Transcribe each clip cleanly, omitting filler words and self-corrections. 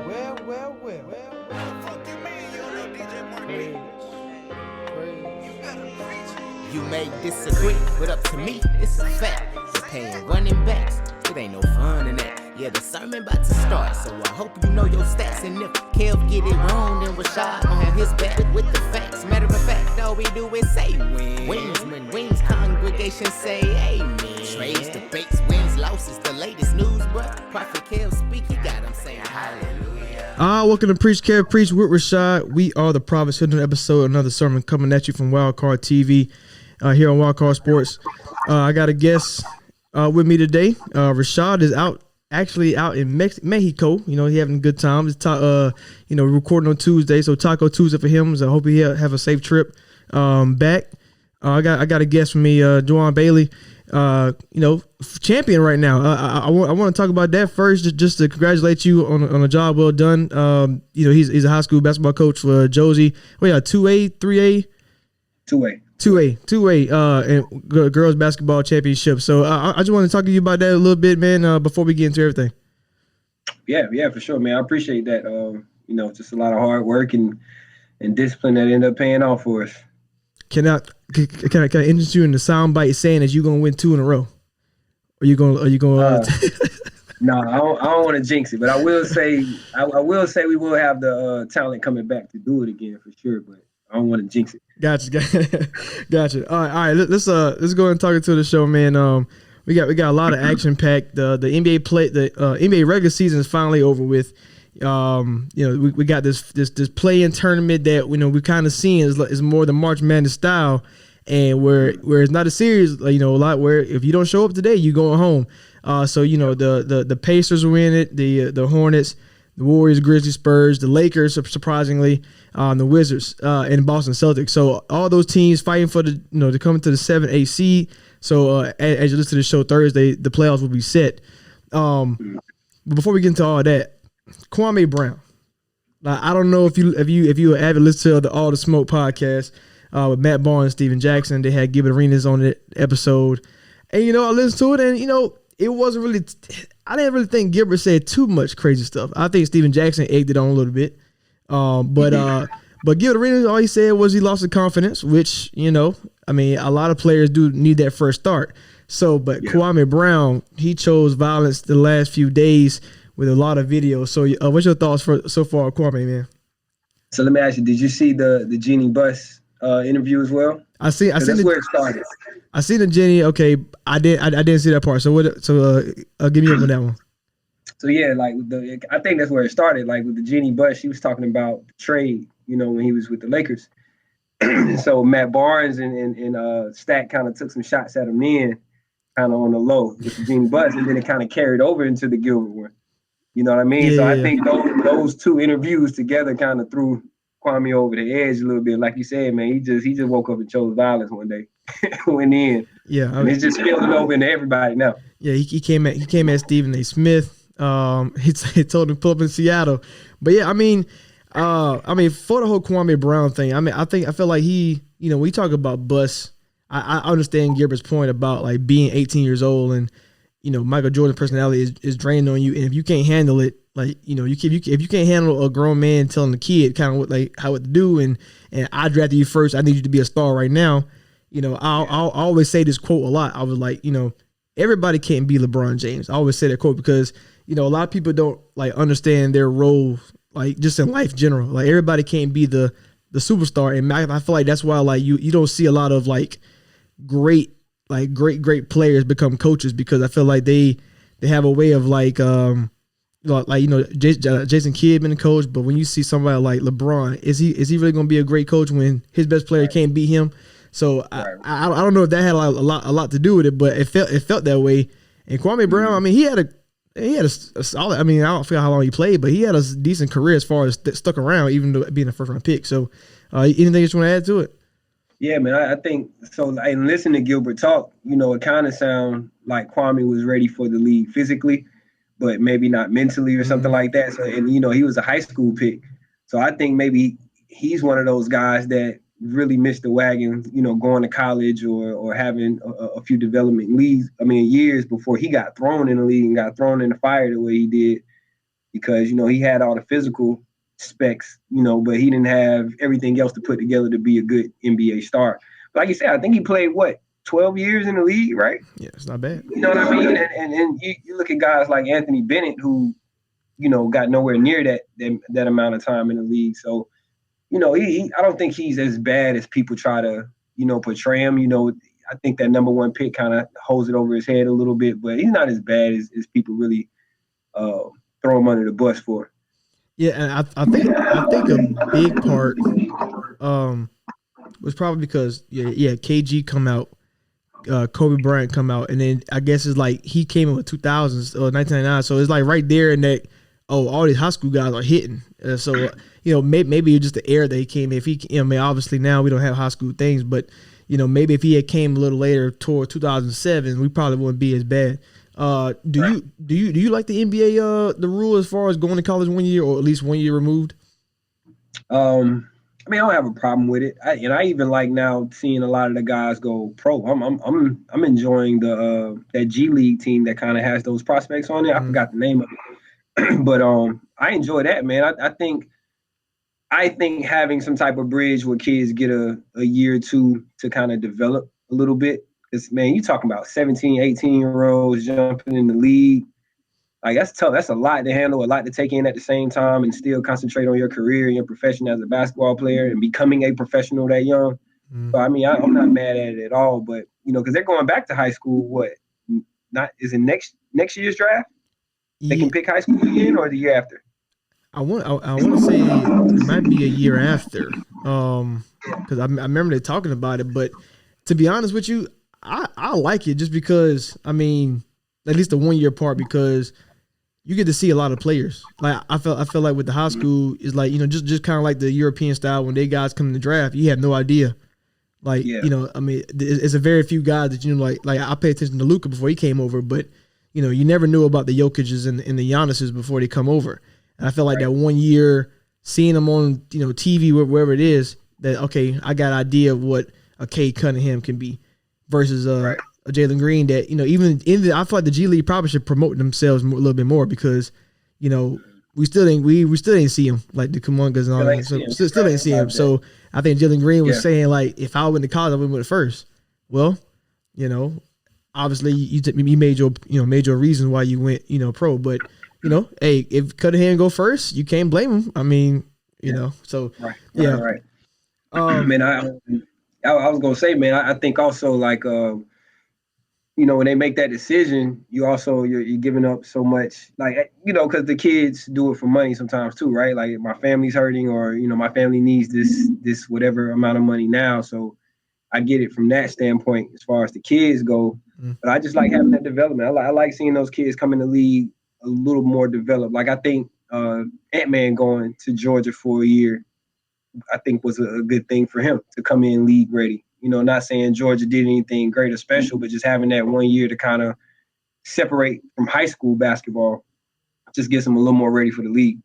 You may disagree, but up to me, it's a fact. You're paying running backs, it ain't no fun in that. Yeah, the sermon about to start, so I hope you know your stats. And if Kev get it wrong, then Rashad gon' have his back with the facts. Matter of fact, all we do is say wins. When wings, congregation say amen. Trades, debates, wins, losses, the latest news, bruh. Prophet Kev speak, he got him saying hallelujah. Welcome to Preach Kev Preach with Rashad. We are the Prophets. Another episode, another sermon coming at you from Wildcard TV here on Wildcard Sports. I got a guest with me today. Rashad is actually out in Mexico. You know, he having a good time. It's recording on Tuesday, so Taco Tuesday for him. So I hope he have a safe trip back. I got a guest from me, Jawan Bailey. Champion right now. I want to talk about that first, just to congratulate you on a job well done. He's a high school basketball coach for Josie. 2A, 3A, 2A, and girls basketball championship. So I just want to talk to you about that a little bit, man. Before we get into everything. Yeah, for sure, man. I appreciate that. Just a lot of hard work and discipline that ended up paying off for us. Can I interest you in the soundbite saying that you're gonna win 2 in a row? Are you gonna? No, I don't want to jinx it, but I will say we will have the talent coming back to do it again for sure. But I don't want to jinx it. Gotcha. All right. Let's go and talk into the show, man. We got a lot of action packed. The NBA NBA regular season is finally over with. We got this play-in tournament that we kind of seeing is more the March Madness style, and where it's not a series, a lot where if you don't show up today, you going home. The Pacers were in it, the Hornets, the Warriors, Grizzlies, Spurs, the Lakers, surprisingly, the Wizards, and Boston Celtics. So all those teams fighting for to come into the 7-8 seed. So as you listen to the show Thursday, the playoffs will be set. But before we get into all that, Kwame Brown. I don't know if you were avid listener to the All the Smoke podcast with Matt Barnes and Steven Jackson. They had Gilbert Arenas on the episode, and I listened to it, and it wasn't really. I didn't really think Gilbert said too much crazy stuff. I think Steven Jackson egged it on a little bit, but Gilbert Arenas, all he said was he lost the confidence, which a lot of players do need that first start. So, but yeah. Kwame Brown, he chose violence the last few days with a lot of videos. So what's your thoughts so far, Kwame, man? So let me ask you, did you see the Jeannie Buss interview as well? I see that's where it started. I seen the Jenny. Okay, I didn't see that part. So give me up on that one. So yeah, I think that's where it started. Like with the Jeannie Buss, she was talking about the trade, when he was with the Lakers. So Matt Barnes and Stack kind of took some shots at him then, kind of on the low with the Jeannie Buss, and then it kind of carried over into the Gilbert one. You know what I mean? Yeah, so I think those two interviews together kind of threw Kwame over the edge a little bit. Like you said, man, he just woke up and chose violence one day, went in. Yeah, and it's just spilling over into everybody now. Yeah, he came at Stephen A. Smith. He told him to pull up in Seattle. But yeah, for the whole Kwame Brown thing, I feel like he, when we talk about Buss, I understand Gilbert's point about like being 18 years old and. Michael Jordan's personality is draining on you, and if you can't handle it, if you can't handle a grown man telling the kid kind of what to do, and I drafted you first, I need you to be a star right now. I'll always say this quote a lot. I was like, everybody can't be LeBron James. I always say that quote because a lot of people don't understand their role, just in life in general. Like everybody can't be the superstar, and I feel like that's why you don't see a lot of great players become coaches, because I feel like they have a way of Jason Kidd been a coach, but when you see somebody like LeBron, is he really going to be a great coach when his best player can't beat him? So right. I don't know if that had a lot to do with it, but it felt that way. And Kwame Brown, he had a solid. I don't forget how long he played, but he had a decent career as far as stuck around, even though being a first round pick. So anything you want to add to it? Yeah, man, I think so. And listening to Gilbert talk, it kind of sound like Kwame was ready for the league physically, but maybe not mentally or something like that. So, and he was a high school pick, so I think maybe he's one of those guys that really missed the wagon, going to college or having a few development years before he got thrown in the league and got thrown in the fire the way he did. because, he had all the physical specs, but he didn't have everything else to put together to be a good NBA star. But like you said, I think he played, 12 years in the league, right? Yeah, it's not bad. You know what I mean? And you look at guys like Anthony Bennett who, got nowhere near that amount of time in the league. So, I don't think he's as bad as people try to, portray him. I think that number one pick kind of holds it over his head a little bit, but he's not as bad as people really throw him under the bus for. Yeah, and I think a big part was probably because KG come out, Kobe Bryant come out, and then I guess it's like he came in with 2000s or 1999, so it's like right there in that. Oh, all these high school guys are hitting. So maybe it's just the era that he came in. If he, obviously now we don't have high school things, but maybe if he had came a little later toward 2007, we probably wouldn't be as bad. Do you like the NBA the rule as far as going to college 1 year or at least 1 year removed? I don't have a problem with it. I even like now seeing a lot of the guys go pro. I'm enjoying the that G League team that kind of has those prospects on it. I forgot the name of it. But I enjoy that, man. I think having some type of bridge where kids get a year or two to kind of develop a little bit. Because, man, you talking about 17, 18-year-olds jumping in the league. Like, that's tough. That's a lot to handle, a lot to take in at the same time and still concentrate on your career and your profession as a basketball player and becoming a professional that young. So, I'm not mad at it at all. But, because they're going back to high school, is it next year's draft? They can pick high school again or the year after? I want to say it might be a year after, because I remember they talking about it. But to be honest with you, I like it just because at least the 1 year part, because you get to see a lot of players. Like I feel like with the high school is like just kind of like the European style when they guys come in the draft, you have no idea. Like it's a very few guys that like I pay attention to Luka before he came over, but. You never knew about the Jokic's and the Giannis's before they come over. And I feel like that 1 year, seeing them on TV, wherever it is, that, okay, I got an idea of what a Cade Cunningham can be versus a Jalen Green that, even I feel like the G League probably should promote themselves a little bit more because, we still ain't see him, like the Kumungas and all that. So still ain't see him. So I think Jalen Green was saying, like, if I went to college, I would have went first. Well, obviously, you made your reason why you went, pro. But hey, if Cunningham go first, you can't blame him. So yeah. Right. Man, I was gonna say, man, I think also like when they make that decision, you're giving up so much, like because the kids do it for money sometimes too, right? Like my family's hurting, or my family needs this whatever amount of money now, so I get it from that standpoint as far as the kids go. But I just like having that development. I like seeing those kids come in the league a little more developed. Like I think Ant-Man going to Georgia for a year, I think was a good thing for him to come in league ready. Not saying Georgia did anything great or special, but just having that 1 year to kind of separate from high school basketball just gets him a little more ready for the league.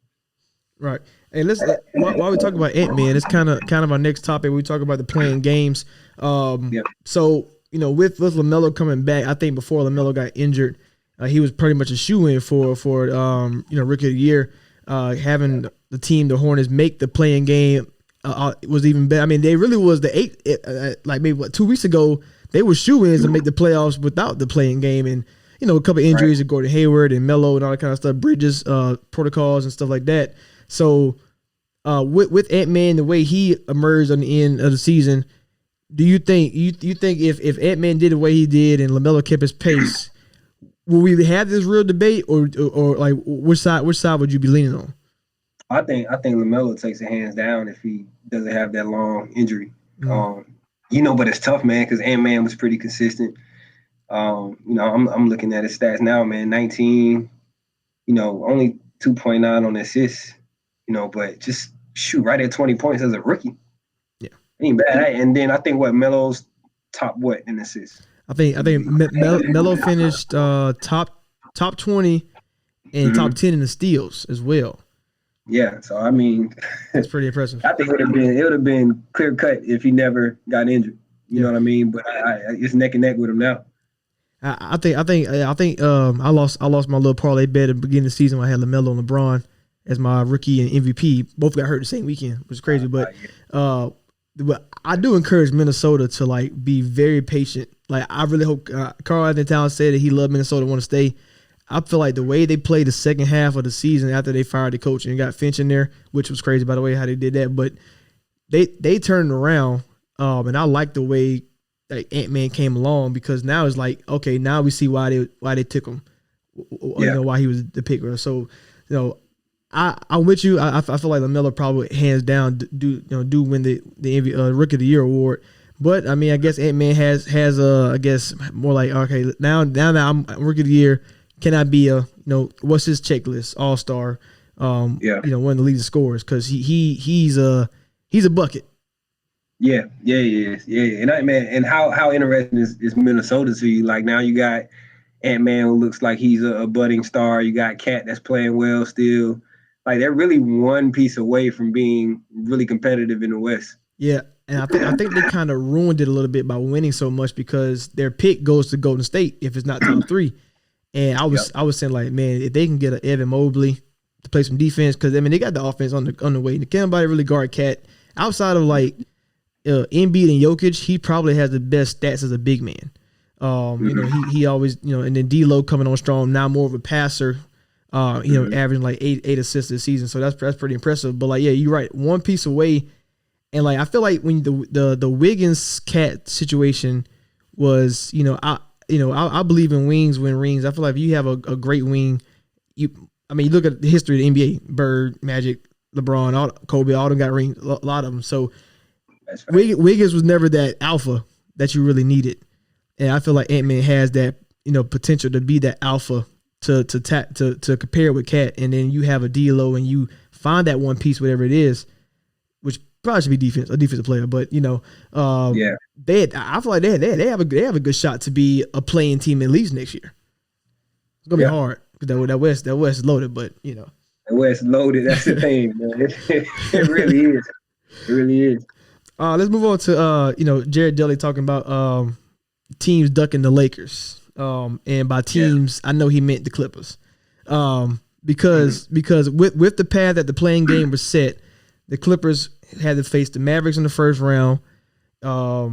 Right. Hey, let's while we talk about Ant-Man, it's kind of our next topic. We talk about the playing games. So with LaMelo coming back, I think before LaMelo got injured, he was pretty much a shoo-in for Rookie of the Year. Having the team, the Hornets, make the playing game was even better. They really was the like maybe 2 weeks ago, they were shoo-ins to make the playoffs without the playing game, and a couple of injuries to Gordon Hayward and Melo and all that kind of stuff, Bridges protocols and stuff like that. So with Ant-Man, the way he emerged on the end of the season, do you think if Ant-Man did the way he did and LaMelo kept his pace, will we have this real debate, or like which side would you be leaning on? I think LaMelo takes it hands down if he doesn't have that long injury. But it's tough, man, because Ant-Man was pretty consistent. I'm looking at his stats now, man. 19, only 2.9 on assists, but just shoot right at 20 points as a rookie. Yeah, ain't bad. And then I think Melo's top in assists. I think Melo finished top 20 and top 10 in the steals as well. Yeah, so it's pretty impressive. I think it would have been clear cut if he never got injured. You know what I mean? But it's neck and neck with him now. I think I lost my little parlay bet at the beginning of the season when I had LaMelo and LeBron. as my rookie and MVP. Both got hurt the same weekend, which is crazy. But I do encourage Minnesota to like be very patient. Like I really hope Karl Anthony Towns said that he loved Minnesota, want to stay. I feel like the way they played the second half of the season after they fired the coach and got Finch in there, which was crazy by the way how they did that, but they turned it around. And I like the way like Ant-Man came along because now it's like, okay, now we see why they took him. You know, why he was the pick. So, you know, I'm with you. I feel like LaMelo probably hands down do win the Rookie of the Year award. But I mean, I guess Ant-Man has I guess more like, okay, now that I'm Rookie of the Year, can I be what's his checklist? All-Star, one of the leading scorers because he's a bucket. Yeah, he is. Yeah, and how interesting is Minnesota to you? Like now you got Ant-Man who looks like he's a budding star. You got Cat that's playing well still. Like they're really one piece away from being really competitive in the West. Yeah, and I think they kind of ruined it a little bit by winning so much because their pick goes to Golden State if it's not top 3. And I was saying like, man, if they can get an Evan Mobley to play some defense, because I mean they got the offense on the way. Can't nobody really guard Cat outside of like Embiid and Jokic. He probably has the best stats as a big man. He always and then D'Lo coming on strong now, more of a passer. Averaging like eight assists this season, so that's pretty impressive. But like, yeah, you're right, one piece away, and like I feel like when the Wiggins Cat situation was, I believe in wings win rings. I feel like if you have a great wing, you look at the history of the NBA, Bird, Magic, LeBron, Kobe, all them got rings, a lot of them. So Wiggins was never that alpha that you really needed, and I feel like Ant-Man has that potential to be that alpha. To compare with Cat, and then you have a D'Lo, and you find that one piece, whatever it is, which probably should be a defensive player. But I feel like they have a good shot to be a playing team at least next year. It's gonna be hard because that West is loaded, but the West loaded. That's the thing, man. It really is. It really is. Let's move on to Jared Dudley talking about teams ducking the Lakers. And by teams, I know he meant the Clippers. Because with the path that the playing game was set, the Clippers had to face the Mavericks in the first round. I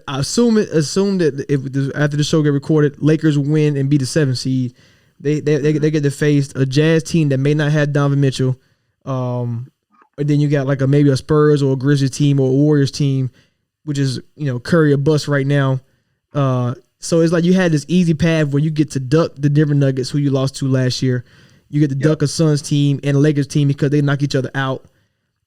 assume that after the show get recorded, Lakers win and be the 7th seed. They get to face a Jazz team that may not have Donovan Mitchell. And then you got like maybe a Spurs or a Grizzlies team or a Warriors team, which is Curry or bust right now. So it's like you had this easy path where you get to duck the Denver Nuggets, who you lost to last year. You get to duck a Suns team and a Lakers team because they knock each other out.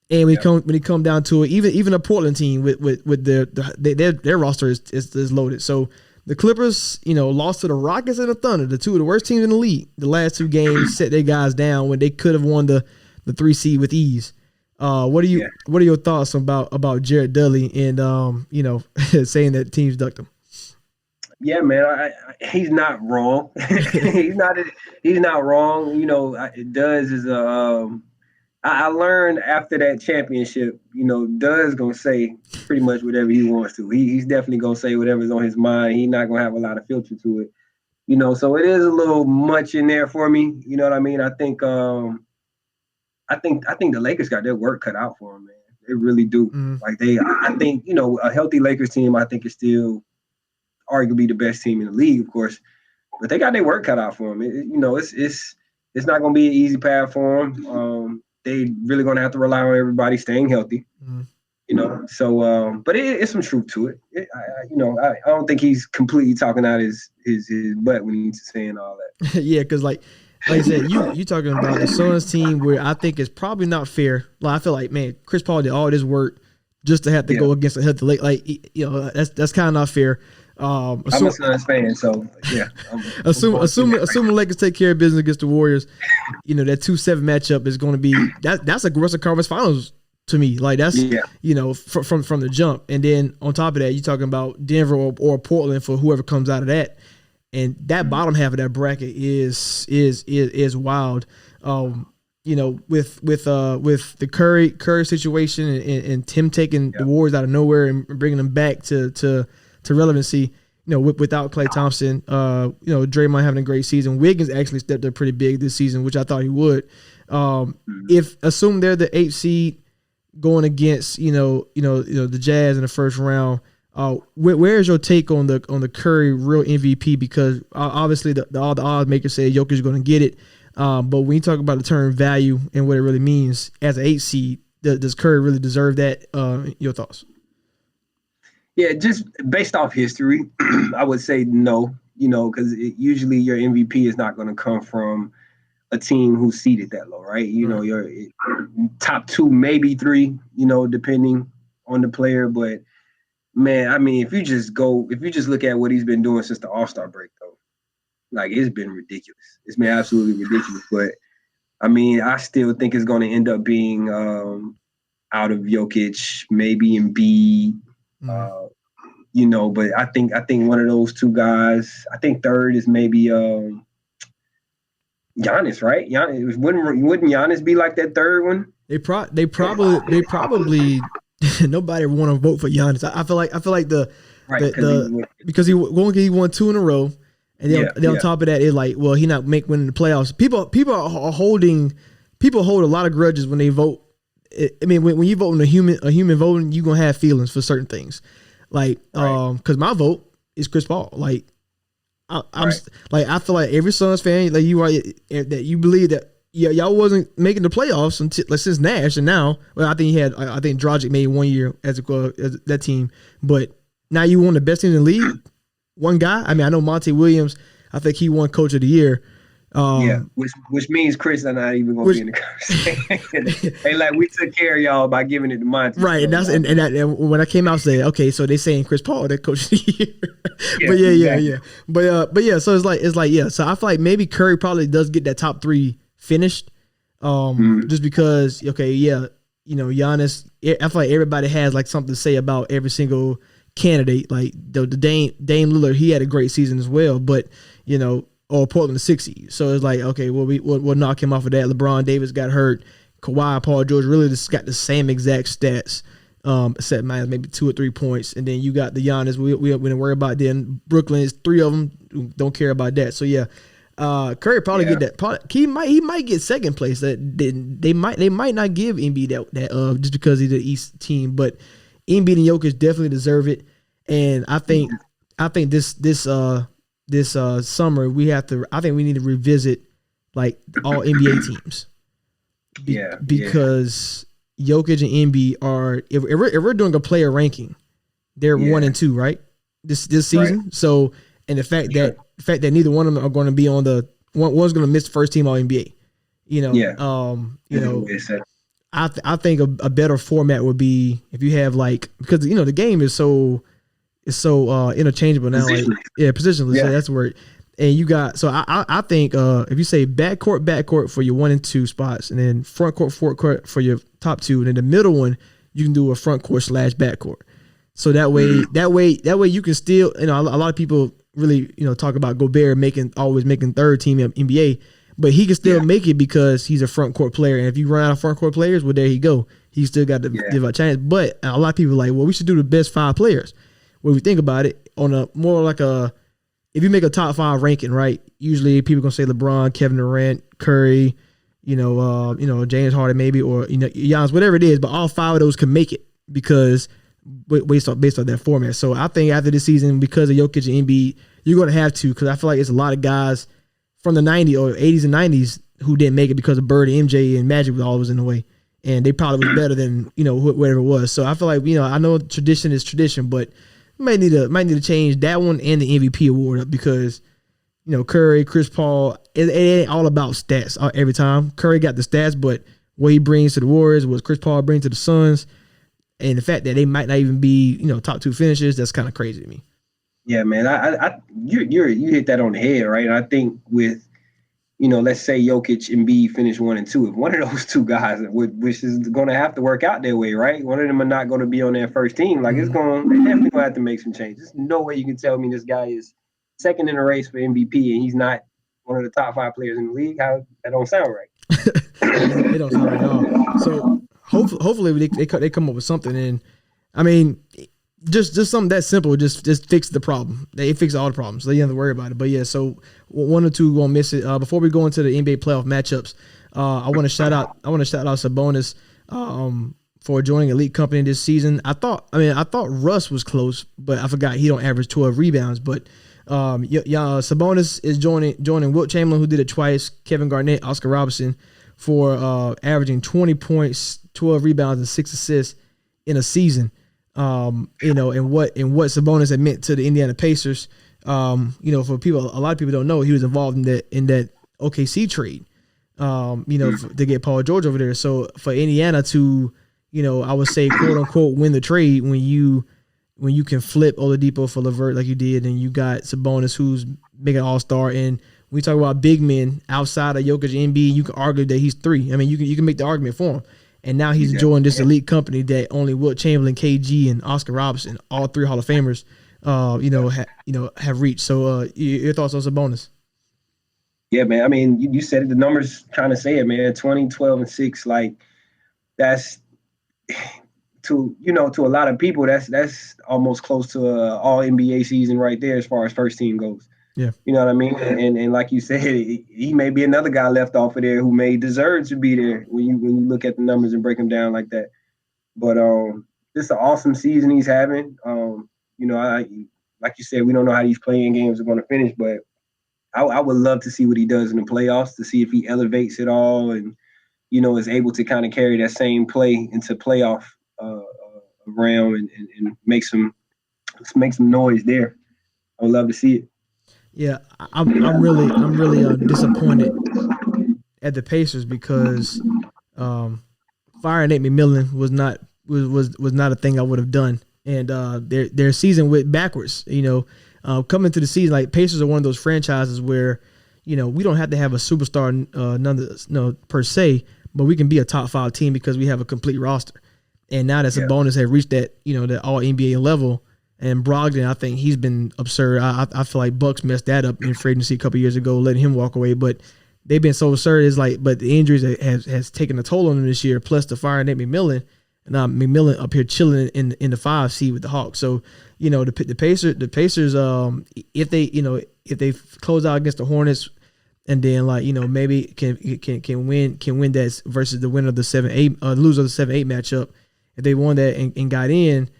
And when it come down to it, even a Portland team with their roster is loaded. So the Clippers, lost to the Rockets and the Thunder, the two of the worst teams in the league. The last 2 games set their guys down when they could have won the 3 seed with ease. What are your thoughts about Jared Dudley and saying that teams ducked him? Yeah, man, he's not wrong. he's not wrong. Duz is I learned after that championship, Duz gonna say pretty much whatever he wants to. He's definitely gonna say whatever's on his mind. He's not gonna have a lot of filter to it. So it is a little much in there for me. You know what I mean? I think the Lakers got their work cut out for them, man. They really do. Like I think a healthy Lakers team, I think is still arguably the best team in the league, of course, but they got their work cut out for them. It's not going to be an easy path for them. They really going to have to rely on everybody staying healthy, So, but it's some truth to it. I don't think he's completely talking out his butt when he's saying all that. Yeah, because like I said, you talking about the Suns team where I think it's probably not fair. Like I feel like, man, Chris Paul did all this work just to have to go against a healthy Lake. Like that's kind of not fair. I'm a Suns fan, so yeah. Assuming Lakers take care of business against the Warriors, that 2-7 matchup is going to be that's a Western Conference Finals to me. Like that's from the jump, and then on top of that, you're talking about Denver or Portland for whoever comes out of that, and that bottom half of that bracket is wild. With the Curry situation and Tim taking the Warriors out of nowhere and bringing them back to relevancy, without Klay Thompson, Draymond having a great season. Wiggins actually stepped up pretty big this season, which I thought he would. If assume they're the 8th seed going against the Jazz in the first round, where is your take on the Curry real MVP? Because obviously all the odds makers say Jokic is going to get it, but when you talk about the term value and what it really means as an 8th seed, does Curry really deserve that? Your thoughts? Yeah, just based off history, I would say no. Because usually your MVP is not going to come from a team who's seeded that low, right? Your top 2, maybe 3, depending on the player. But man, I mean, if you just look at what he's been doing since the All-Star break, though, like it's been ridiculous. It's been absolutely ridiculous. But I mean, I still think it's going to end up being out of Jokic, maybe Embiid. But I think one of those 2 guys. I think third is maybe Giannis, right? Giannis wouldn't Giannis be like that third one? They probably nobody want to vote for Giannis. I feel like because he won 2 in a row, and then on top of that, it's like, well, he not winning the playoffs. People hold a lot of grudges when they vote. I mean, when you vote in a human voting, you're gonna have feelings for certain things. Like, because my vote is Chris Paul. Like, I'm like, I feel like every Suns fan, like you are, that you believe that y'all wasn't making the playoffs until since Nash, and now, well, I think Dragic made 1 year as that team, but now you won the best team in the league. One guy, I mean, I know Monty Williams. I think he won Coach of the Year. Which means Chris are not even gonna be in the conversation. Hey, like we took care of y'all by giving it to Monty. Right, and that's and when I came out, I said, okay, so they saying Chris Paul, that Coach of the Year. But so it's like so I feel like maybe Curry probably does get that top 3 finished, just because Giannis. I feel like everybody has like something to say about every single candidate. Like the Dame Lillard, he had a great season as well, but or Portland the 6th seed. So it's like, okay, well, we'll knock him off of that. LeBron Davis got hurt. Kawhi, Paul George really just got the same exact stats, except minus maybe 2 or 3 points. And then you got the Giannis. We don't worry about. Then Brooklyn is 3 of them. Don't care about that. So yeah, Curry probably get that. Probably, he might get second place. That they might not give Embiid that just because he's the East team, but Embiid and Jokic definitely deserve it. And I think this summer I think we need to revisit like all NBA teams. Because Jokic and Embiid are if we're doing a player ranking, they're 1 and 2, right? This season. Right. So and the fact that neither one of them are going to be on one's going to miss the first team All NBA. I think a better format would be if you have like, because the game is so interchangeable now. Positionless. Yeah. So that's the word. And you got, so I think if you say backcourt for your 1 and 2 spots, and then front court for your top 2, and then the middle one you can do a front court / backcourt. So that way you can still, a lot of people really talk about Gobert always making third team NBA, but he can still make it because he's a front court player. And if you run out of front court players, well, there you go. He still got to give a chance. But a lot of people are like, well, we should do the best 5 players. When we think about it, on a more like if you make a top 5 ranking, right? Usually people gonna say LeBron, Kevin Durant, Curry, James Harden maybe, or Giannis, whatever it is. But all 5 of those can make it because based on that format. So I think after this season, because of Jokic and Embiid, you're gonna have to, because I feel like it's a lot of guys from the 90s or 80s and 90s who didn't make it because of Bird and MJ and Magic was always in the way, and they probably was better than whatever it was. So I feel like I know tradition is tradition, but might need to change that one and the MVP award up, because Curry, Chris Paul, it ain't all about stats every time. Curry got the stats, but what he brings to the Warriors, what Chris Paul brings to the Suns, and the fact that they might not even be top 2 finishers, that's kind of crazy to me. Yeah, man, you hit that on the head, right? And I think with let's say Jokic and Embiid finish 1 and 2. If one of those 2 guys, which is going to have to work out their way, right? One of them are not going to be on their first team. Like they definitely going to have to make some changes. There's no way you can tell me this guy is second in the race for MVP and he's not one of the top 5 players in the league. That don't sound right. It don't sound right at all. So hopefully they come up with something. And I mean, just something that simple, just fix the problem. It fixes all the problems, so you don't have to worry about it. But yeah, so one or two won't miss it. Before we go into the NBA playoff matchups, I want to shout out Sabonis for joining elite company this season. I thought Russ was close, but I forgot he don't average 12 rebounds. But Sabonis is joining Wilt Chamberlain, who did it twice, Kevin Garnett, Oscar Robertson, for averaging 20 points, 12 rebounds, and 6 assists in a season. And what Sabonis had meant to the Indiana Pacers. For people, a lot of people don't know he was involved in that OKC trade. To get Paul George over there. So for Indiana to, I would say, quote unquote, win the trade when you can flip Oladipo for LeVert like you did, and you got Sabonis who's making All-Star. And when we talk about big men outside of Jokic and Embiid, you can argue that he's 3. I mean, you can make the argument for him. And now he's joined this elite company that only Wilt Chamberlain, KG, and Oscar Robertson, all 3 Hall of Famers, have reached. So your thoughts on Sabonis? Yeah, man. I mean, you said it. The numbers kind of say it, man. 20, 12, and 6. Like, that's to a lot of people, that's almost close to a all NBA season right there as far as first team goes. Yeah. You know what I mean? And like you said, he may be another guy left off of there who may deserve to be there when you look at the numbers and break them down like that. But this is an awesome season he's having. Like you said, we don't know how these playing games are going to finish, but I would love to see what he does in the playoffs, to see if he elevates it all and, is able to kind of carry that same play into playoff realm and make some noise there. I would love to see it. Yeah, I'm really disappointed at the Pacers because firing Nate McMillan was not a thing I would have done, and their season went backwards. Coming to the season, like, Pacers are one of those franchises where we don't have to have a superstar per se, but we can be a top 5 team because we have a complete roster. And now that Sabonis have reached that that all NBA level. And Brogdon, I think he's been absurd. I feel like Bucks messed that up in free agency a couple years ago, letting him walk away. But they've been so absurd. It's like, but the injuries has taken a toll on them this year. Plus the fire Nate McMillan, and now McMillan up here chilling in the 5 seed with the Hawks. So the Pacers, if they close out against the Hornets, and then maybe can win that versus the winner of the 7-8, loser of the 7-8 matchup. If they won that and got in.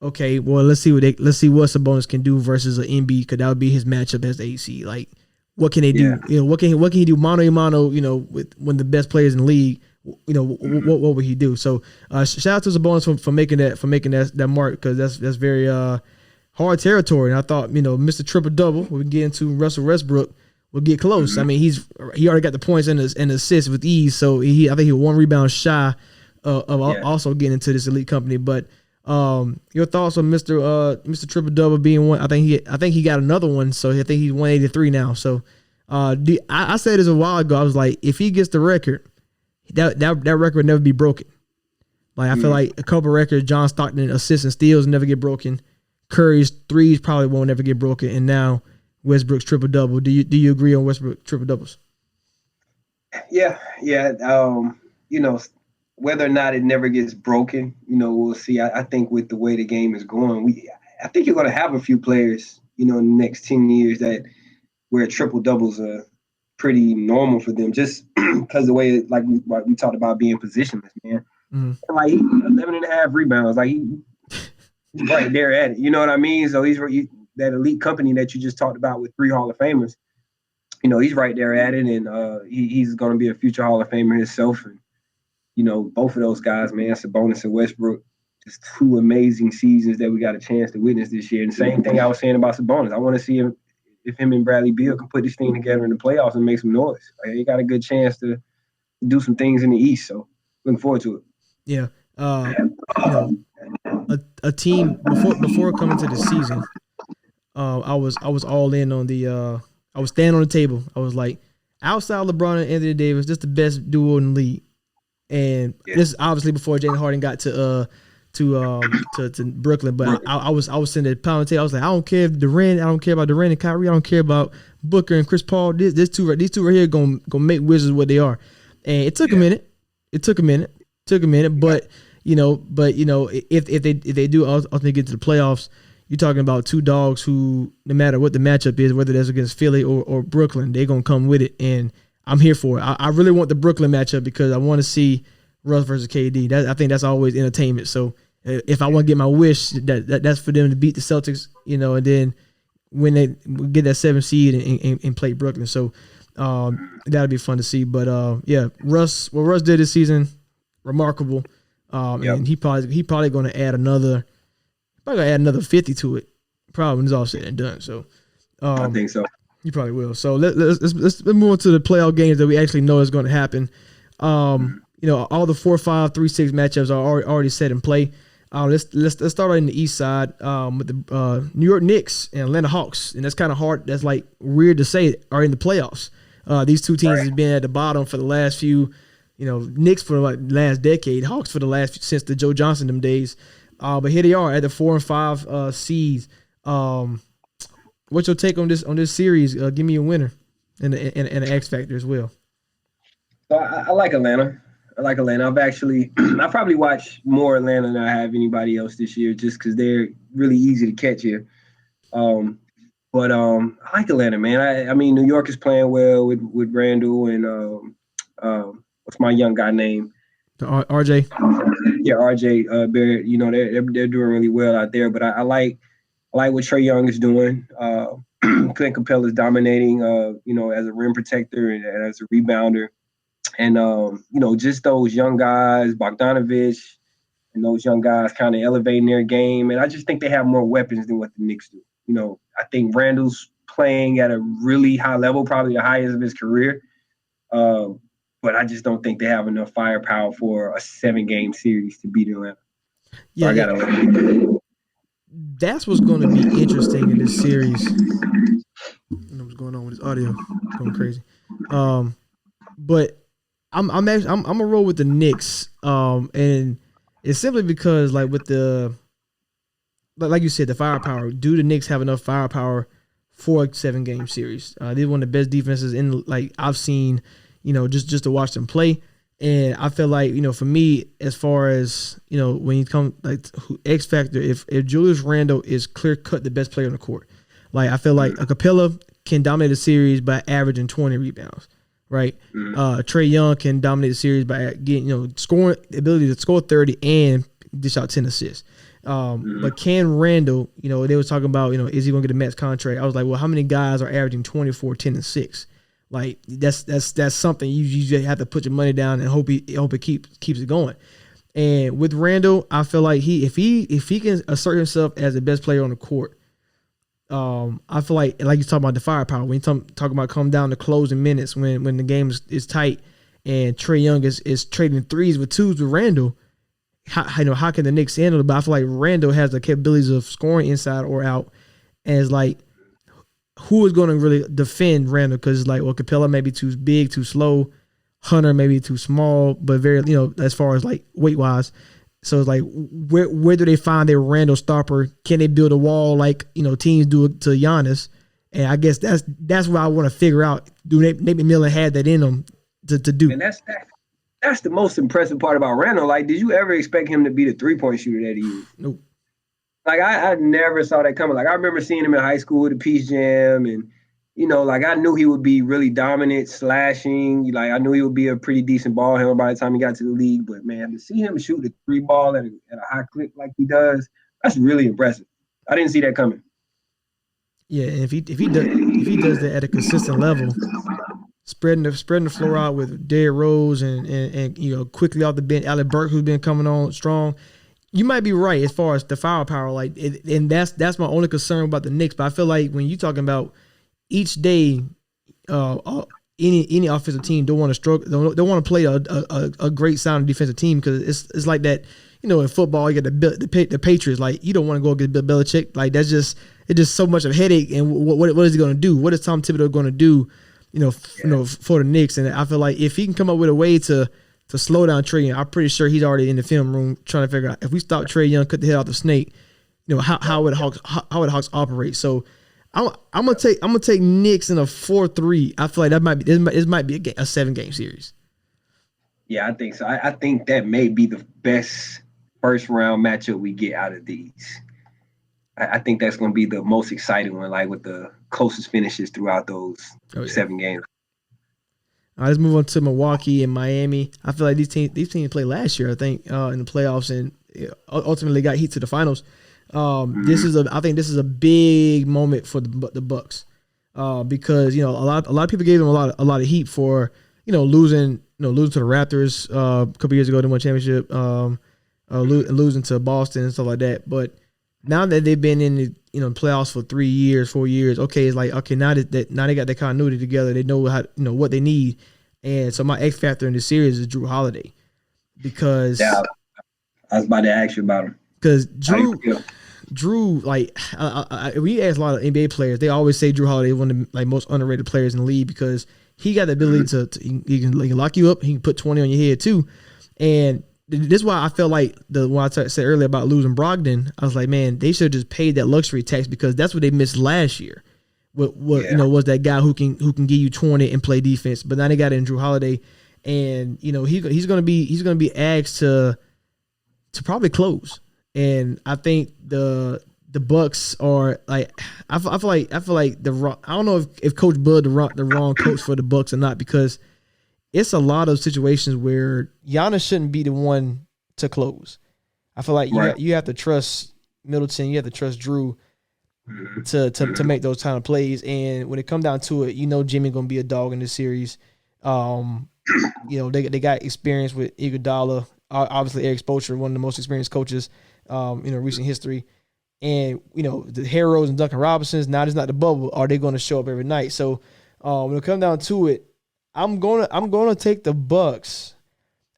Okay, well, let's see what Sabonis can do versus an Embiid, because that would be his matchup as the 8 seed. Like, what can they do? What can he do mano a mano? With one of the best players in the league. What would he do? So, shout out to Sabonis for making that mark, because that's very hard territory. And I thought Mr. Triple Double, we get into Russell Westbrook, will get close. Mm-hmm. I mean, he already got the points and assists with ease. So I think he was 1 rebound shy of also getting into this elite company, but. Your thoughts on Mr. Triple Double being one? I think he got another one, so I think he's 183 now. So, I said this a while ago. I was like, if he gets the record, that record would never be broken. Like, I feel like a couple records, John Stockton assists and steals never get broken. Curry's threes probably won't ever get broken, and now Westbrook's triple double. Do you agree on Westbrook triple doubles? Yeah. Whether or not it never gets broken, we'll see. I think with the way the game is going, I think you're going to have a few players, in the next 10 years where triple doubles are pretty normal for them, just because the way, like we talked about being positionless, man. Mm-hmm. Like 11 and a half rebounds, like he's right there at it. You know what I mean? So he's that elite company that you just talked about with 3 Hall of Famers. He's right there at it, and he's going to be a future Hall of Famer himself. And both of those guys, man, Sabonis and Westbrook, just 2 amazing seasons that we got a chance to witness this year. And the same thing I was saying about Sabonis. I want to see if him and Bradley Beal can put this thing together in the playoffs and make some noise. Like, he got a good chance to do some things in the East. So looking forward to it. Yeah. A team before coming to the season, I was all in on I was standing on the table. I was like, outside LeBron and Anthony Davis, this is the best duo in the league. And this is obviously before Jaden Harden got to Brooklyn, but I was sitting at the pound table. I was like, I don't care if Durant, I don't care about Durant and Kyrie, I don't care about Booker and Chris Paul. These two right here gonna make Wizards what they are. And it took a minute. But But if they do ultimately get to the playoffs, you're talking about two dogs who, no matter what the matchup is, whether that's against Philly or Brooklyn, they're gonna come with it, and I'm here for it. I really want the Brooklyn matchup because I want to see Russ versus KD. I think that's always entertainment. So if I want to get my wish, that's for them to beat the Celtics, and then when they get that 7th seed and play Brooklyn. So that'll be fun to see. But what Russ did this season, remarkable. And he probably going to add another 50 to it, probably when it's all said and done. So I think so. You probably will. So let's move on to the playoff games that we actually know is going to happen. All the 4-5, 3-6 matchups are already set in play. Let's start in the East side with the New York Knicks and Atlanta Hawks, and that's kind of hard. That's like weird to say are in the playoffs. These two teams have been at the bottom for the last few. Knicks for like last decade, Hawks for the last since the Joe Johnson them days. But here they are at the 4 and 5 seeds. What's your take on this series? Give me a winner and an X factor as well. So I like Atlanta. I probably watched more Atlanta than I have anybody else this year, just because they're really easy to catch here. But I like Atlanta, man. I mean, New York is playing well with Randall and what's my young guy name? RJ. Yeah, RJ Barrett. They're doing really well out there. But I like what Trae Young is doing. Clint Capella is dominating. As a rim protector and as a rebounder. And, just those young guys, Bogdanovich, and those young guys kind of elevating their game. And I just think they have more weapons than what the Knicks do. I think Randall's playing at a really high level, probably the highest of his career. But I just don't think they have enough firepower for a 7-game series to beat Atlanta. Yeah, so I gotta let that's what's going to be interesting in this series. I don't know what's going on with this audio, going crazy. But I'm gonna roll with the Knicks, and it's simply because like you said, the firepower. Do the Knicks have enough firepower for a 7-game series? They're one of the best defenses in I've seen. Just to watch them play, and I feel like for me, as far as when you come X factor, if Julius Randle is clear cut the best player on the court, I feel like a Capella can dominate the series by averaging 20 rebounds. Right, Trae Young can dominate the series by getting scoring ability to score 30 and dish out 10 assists. But can Randall, they were talking about is he going to get a max contract? I was like, well, how many guys are averaging 24, 10, and 6? Like that's something you just have to put your money down and hope it keeps it going. And with Randall, I feel like if he can assert himself as the best player on the court, I feel like you talking about the firepower. When you talk about come down to closing minutes when the game is tight and Trae Young is trading 3s with 2s with Randall, how can the Knicks handle it? But I feel like Randall has the capabilities of scoring inside or out, and it's like, who is going to really defend Randall? Because Capella may be too big, too slow. Hunter may be too small, but very, as far as weight wise. So it's where do they find their Randall stopper? Can they build a wall teams do it to Giannis? And I guess that's what I want to figure out. Do Nate McMillan have that in them to do? And that's the most impressive part about Randall. Did you ever expect him to be the 3-point shooter that he is? Nope. I never saw that coming. I remember seeing him in high school with the Peace Jam, and I knew he would be really dominant, slashing. I knew he would be a pretty decent ball handler by the time he got to the league. But man, to see him shoot the 3 ball at a high clip like he does, that's really impressive. I didn't see that coming. Yeah, and if he does that at a consistent level, spreading the floor out with Derrick Rose and quickly off the bench, Alec Burks, who's been coming on strong. You might be right as far as the firepower, and that's my only concern about the Knicks. But I feel like when you're talking about each day, any offensive team don't want to struggle, don't want to play a great sound defensive team, because it's like that. In football, you got the Patriots. You don't want to go against Bill Belichick. It's just so much of a headache. And what is he going to do? What is Tom Thibodeau going to do? For the Knicks. And I feel like if he can come up with a way to slow down Trae Young, I'm pretty sure he's already in the film room trying to figure out if we stop Trae Young, cut the head off the snake, how would Hawks operate. So I'm gonna take Knicks in a 4-3. I feel like this might be a 7-game series. Yeah, I think so. I think that may be the best first round matchup we get out of these. I think that's going to be the most exciting one, like with the closest finishes throughout those 7 games. All right, let's move on to Milwaukee and Miami. I feel like these teams played last year, I think, in the playoffs, and ultimately got heat to the finals. I think this is a big moment for the Bucks, because a lot of people gave them a lot of heat for losing to the Raptors a couple years ago, they won championship, losing to Boston and stuff like that. But now that they've been in the playoffs for 3 years, 4 years, okay, it's like, okay, now they got their continuity together. They know how what they need. And so my X factor in this series is Drew Holiday, because I was about to ask you about him. Because Drew, like, we ask a lot of NBA players, they always say Drew Holiday is one of the most underrated players in the league, because he got the ability to he can lock you up. He can put 20 on your head too. And this is why I felt like when I said earlier about losing Brogdon, I was like, man, they should have just paid that luxury tax, because that's what they missed last year. Was that guy who can give you 20 and play defense. But now they got in Drew Holiday, and he's gonna be asked to probably close. And I think the Bucks are like, I feel like I don't know if Coach Bud the wrong coach for the Bucks or not, because it's a lot of situations where Giannis shouldn't be the one to close. I feel like you have to trust Middleton, you have to trust Drew to make those kind of plays. And when it comes down to it, Jimmy gonna be a dog in this series. They got experience with Iguodala, obviously Eric Spoelstra, one of the most experienced coaches recent history. And the Harrows and Duncan Robinsons, now it's not the bubble. Are they going to show up every night? So when it comes down to it, I'm gonna take the Bucks,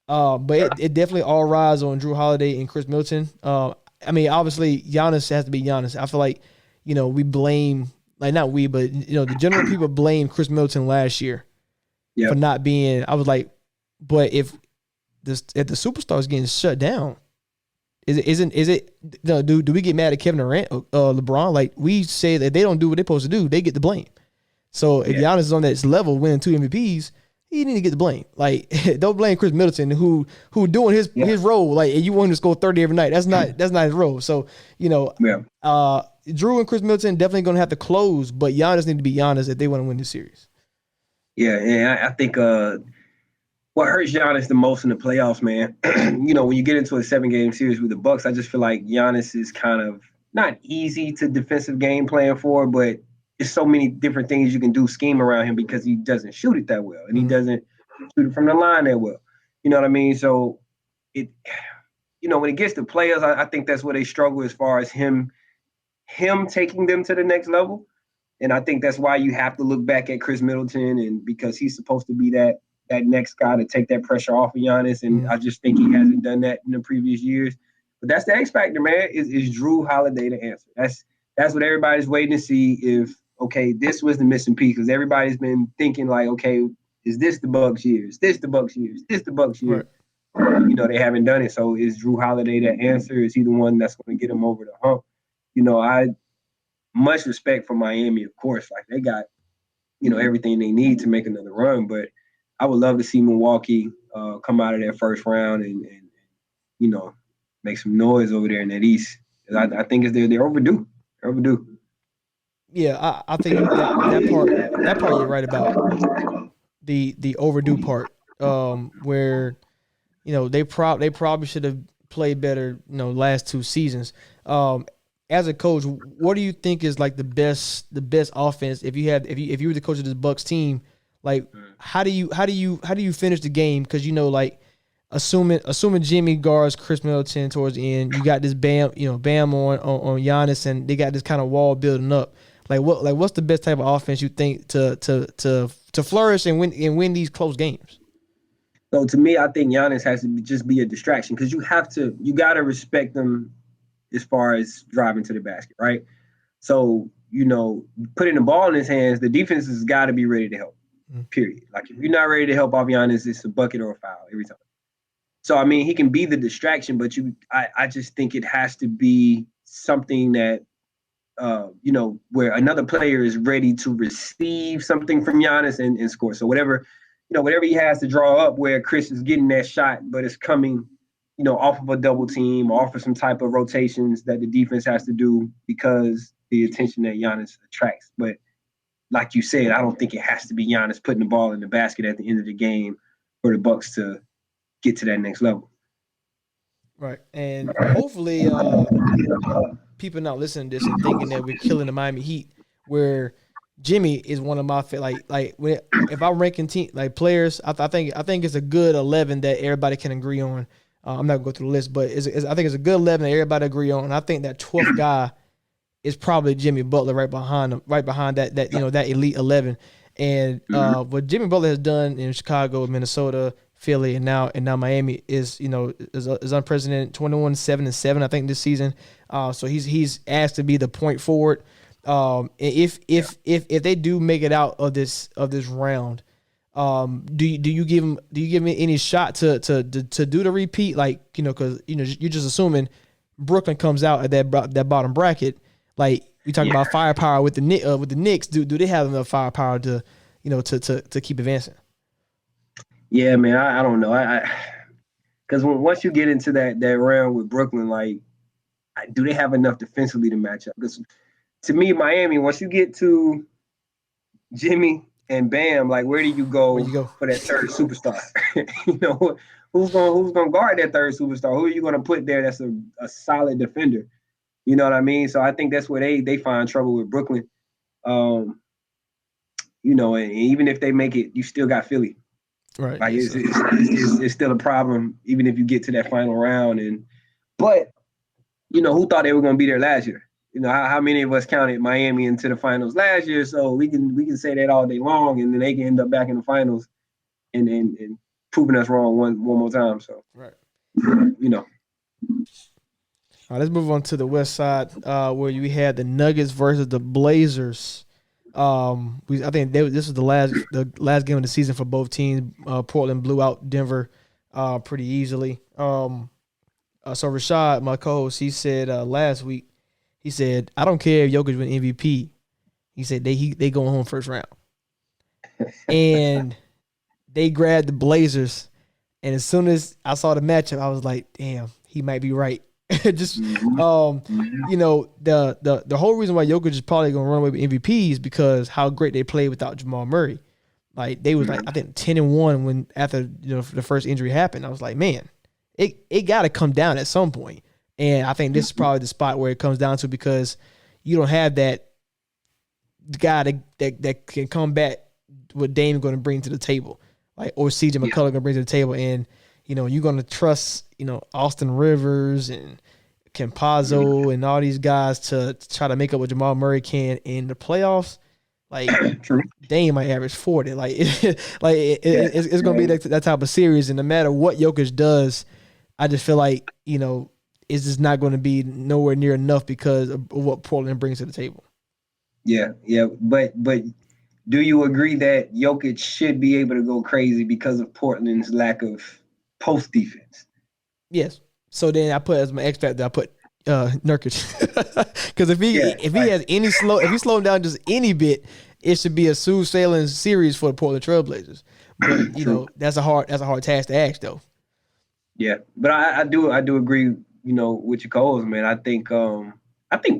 but it definitely all rides on Drew Holiday and Chris Middleton. Obviously Giannis has to be Giannis. I feel like we blame, like, not we, but the general people blame Chris Middleton last year for not being. I was like, but if the superstar's getting shut down, do we get mad at Kevin Durant, LeBron? Like, we say that they don't do what they're supposed to do, they get the blame. So if Giannis is on that level, winning 2 MVPs, he need to get the blame. Like, don't blame Chris Middleton, who doing his role. Like, and you want him to score 30 every night. That's not his role. So Drew and Chris Middleton definitely going to have to close, but Giannis need to be Giannis if they want to win this series. Yeah, and I think what hurts Giannis the most in the playoffs, man, when you get into a 7-game series with the Bucks, I just feel like Giannis is kind of not easy to defensive game plan for, but there's so many different things you can do scheme around him, because he doesn't shoot it that well, and he doesn't shoot it from the line that well. You know what I mean? So when it gets to players, I think that's where they struggle as far as him taking them to the next level. And I think that's why you have to look back at Chris Middleton, and because he's supposed to be that next guy to take that pressure off of Giannis. And I just think he hasn't done that in the previous years. But that's the X factor, man, is Drew Holiday the answer. That's what everybody's waiting to see, if, okay, this was the missing piece, because everybody's been thinking like, okay, is this the Bucks year? Is this the Bucks year? Is this the Bucks year? Right. They haven't done it. So is Drew Holiday the answer? Is he the one that's going to get him over the hump? I much respect for Miami, of course. Like, they got, everything they need to make another run. But I would love to see Milwaukee come out of that first round and make some noise over there in that East. I think they're overdue. They're overdue. Yeah, I think that part you're right about, the overdue part, where they probably should have played better last 2 seasons. As a coach, what do you think is like the best offense if you were the coach of this Bucks team? Like, how do you finish the game? Because like, assuming Jimmy guards Chris Middleton towards the end, you got this Bam on Giannis, and they got this kind of wall building up. What's the best type of offense you think to flourish and win these close games? So to me, I think Giannis has to just be a distraction, because you got to respect them as far as driving to the basket, right? So putting the ball in his hands, the defense has got to be ready to help. Period. Like, if you're not ready to help off Giannis, it's a bucket or a foul every time. So he can be the distraction, but I just think it has to be something that where another player is ready to receive something from Giannis and score. So whatever he has to draw up, where Chris is getting that shot, but it's coming off of a double team, or off of some type of rotations that the defense has to do because the attention that Giannis attracts. But like you said, I don't think it has to be Giannis putting the ball in the basket at the end of the game for the Bucks to get to that next level. Right. And hopefully people not listening to this and thinking that we're killing the Miami Heat, where Jimmy is one of my if I'm ranking team like players, I think it's a good 11 that everybody can agree on. I'm not gonna go through the list, but I think it's a good 11 that everybody agree on. And I think that 12th guy is probably Jimmy Butler right behind him, right behind that that elite 11. And what Jimmy Butler has done in Chicago, Minnesota, Philly, and now Miami is unprecedented. 21-7-7, I think, this season. So he's asked to be the point forward. If they do make it out of this round, do you give him any shot to do the repeat? Like, because you're just assuming Brooklyn comes out at that bottom bracket. Like, we talking about firepower with the Knicks. Do they have enough firepower to keep advancing? Yeah, man, I don't know. Because once you get into that round with Brooklyn, like, do they have enough defensively to match up? Because to me, Miami, once you get to Jimmy and Bam, like, where do you go for that third superstar? Who's gonna guard that third superstar? Who are you gonna put there that's a solid defender? You know what I mean? So I think that's where they find trouble with Brooklyn. And even if they make it, you still got Philly. Right. Like, it's still a problem, even if you get to that final round. But who thought they were going to be there last year? How many of us counted Miami into the finals last year? So we can say that all day long, and then they can end up back in the finals and proving us wrong one more time. So, right. All right, let's move on to the West Side, where you had the Nuggets versus the Blazers. I think this was the last game of the season for both teams. Portland blew out Denver pretty easily. So Rashad, my co-host, he said last week, he said, I don't care if Jokic win MVP. He said they going home first round. And they grabbed the Blazers. And as soon as I saw the matchup, I was like, damn, he might be right. Just the whole reason why Jokic is probably gonna run away with MVP is because how great they played without Jamal Murray. Like, they was like, I think 10-1 when after the first injury happened. I was like, man, it got to come down at some point. And I think this is probably the spot where it comes down to, because you don't have that guy that can combat what Dame going to bring to the table, like, or CJ McCullough going to bring to the table. And you're going to trust, Austin Rivers and Campazzo and all these guys to try to make up what Jamal Murray can in the playoffs. Like, Dame might average 40. Like, it's going to be that type of series. And no matter what Jokic does, I just feel like, it's just not going to be nowhere near enough because of what Portland brings to the table. Yeah. But do you agree that Jokic should be able to go crazy because of Portland's lack of post defense? Yes. So then I put as my X factor, I put Nurkic, because if he has any if he slow him down just any bit, it should be a smooth sailing series for the Portland Trailblazers. But that's a hard task to ask, though. Yeah, but I do agree, with your co-host, man. I think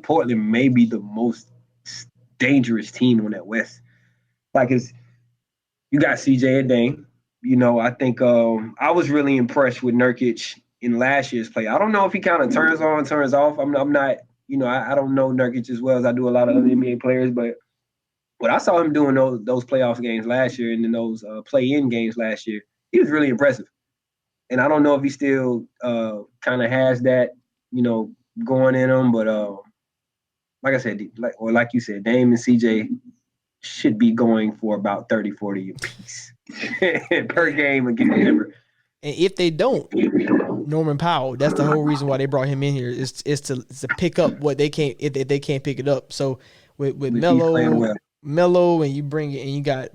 Portland may be the most dangerous team on that West. Like, you got CJ and Dame. I think I was really impressed with Nurkic in last year's play. I don't know if he kind of turns on, turns off. I'm not, I don't know Nurkic as well as I do a lot of other NBA players, but what I saw him doing those playoff games last year and then those play-in games last year, he was really impressive. And I don't know if he still kind of has that, going in him, but like I said, like you said, Dame and CJ should be going for about 30, 40 apiece per game against Denver. And if they don't, Norman Powell, that's the whole reason why they brought him in here, is to pick up what they can't, if they can't pick it up. So with Melo, and you bring it, and